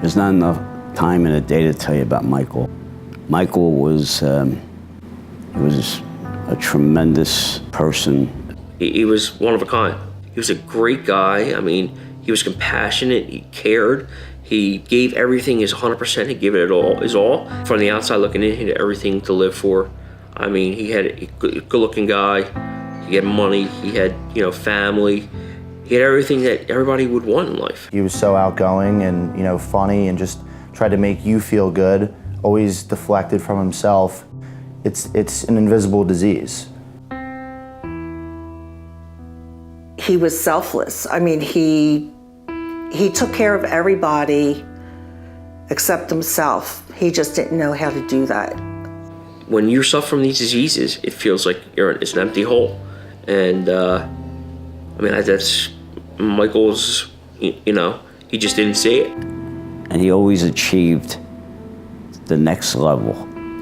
There's not enough time in a day to tell you about Michael. Michael was, he was a tremendous person. He was one of a kind. He was a great guy. I mean, he was compassionate, he cared, he gave everything his 100%, he gave it his all. From the outside looking in, he had everything to live for. I mean, he had a good-looking guy, he had money, he had, family. He had everything that everybody would want in life. He was so outgoing and, funny and just tried to make you feel good, always deflected from himself. It's an invisible disease. He was selfless. I mean, he took care of everybody except himself. He just didn't know how to do that. When you suffer from these diseases, it feels like it's an empty hole. And that's Michael's, he just didn't see it. And he always achieved the next level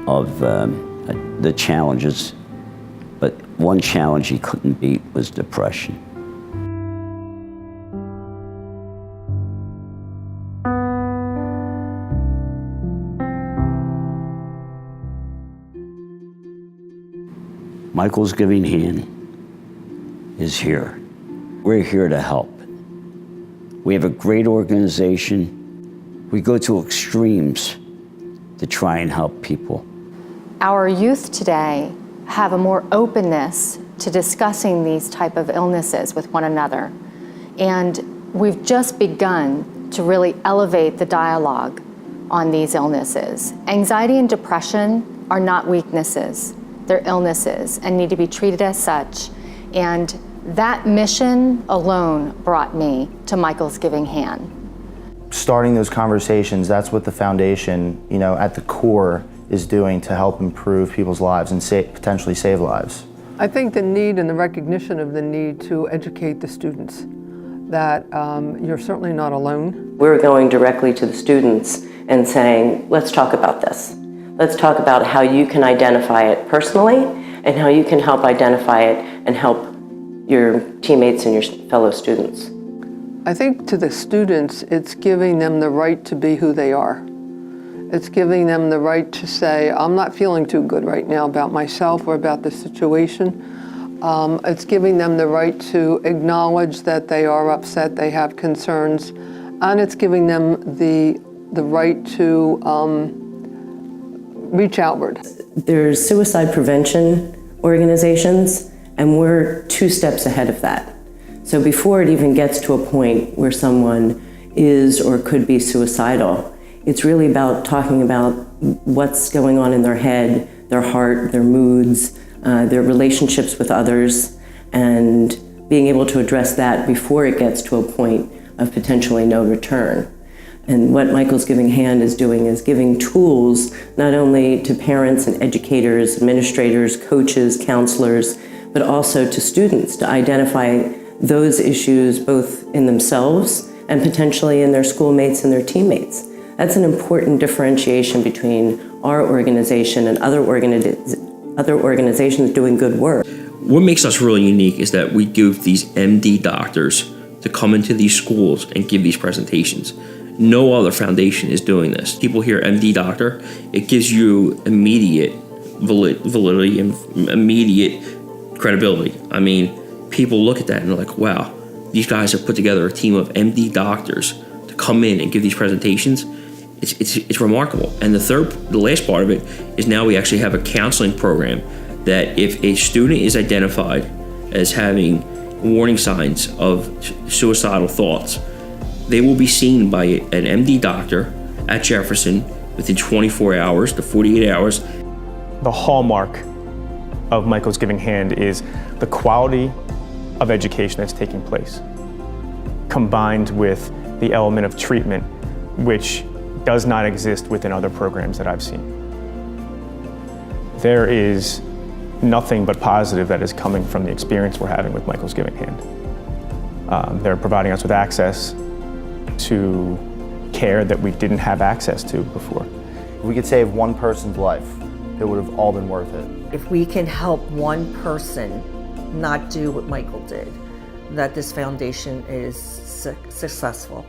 of the challenges. But one challenge he couldn't beat was depression. Michael's Giving Hand is here. We're here to help. We have a great organization. We go to extremes to try and help people. Our youth today have a more openness to discussing these type of illnesses with one another. And we've just begun to really elevate the dialogue on these illnesses. Anxiety and depression are not weaknesses. They're illnesses and need to be treated as such. And that mission alone brought me to Michael's Giving Hand. Starting those conversations, that's what the foundation, at the core is doing to help improve people's lives and potentially save lives. I think the need and the recognition of the need to educate the students that you're certainly not alone. We're going directly to the students and saying, let's talk about this. Let's talk about how you can identify it personally and how you can help identify it and help your teammates and your fellow students. I think to the students, it's giving them the right to be who they are. It's giving them the right to say, I'm not feeling too good right now about myself or about the situation. It's giving them the right to acknowledge that they are upset, they have concerns, and it's giving them the right to reach outward. There's suicide prevention organizations, and we're 2 steps ahead of that. So before it even gets to a point where someone is or could be suicidal, it's really about talking about what's going on in their head, their heart, their moods, their relationships with others, and being able to address that before it gets to a point of potentially no return. And what Michael's Giving Hand is doing is giving tools not only to parents and educators, administrators, coaches, counselors, but also to students to identify those issues both in themselves and potentially in their schoolmates and their teammates. That's an important differentiation between our organization and other organizations doing good work. What makes us really unique is that we give these MD doctors to come into these schools and give these presentations. No other foundation is doing this. People hear MD doctor, it gives you immediate validity and immediate credibility. I mean, people look at that and they're like, wow, these guys have put together a team of MD doctors to come in and give these presentations. It's remarkable. And the last part of it is now we actually have a counseling program that if a student is identified as having warning signs of suicidal thoughts, they will be seen by an MD doctor at Jefferson within 24 hours to 48 hours. The hallmark of Michael's Giving Hand is the quality of education that's taking place, combined with the element of treatment, which does not exist within other programs that I've seen. There is nothing but positive that is coming from the experience we're having with Michael's Giving Hand. They're providing us with access to care that we didn't have access to before. If we could save one person's life, it would have all been worth it. If we can help one person not do what Michael did, that this foundation is successful.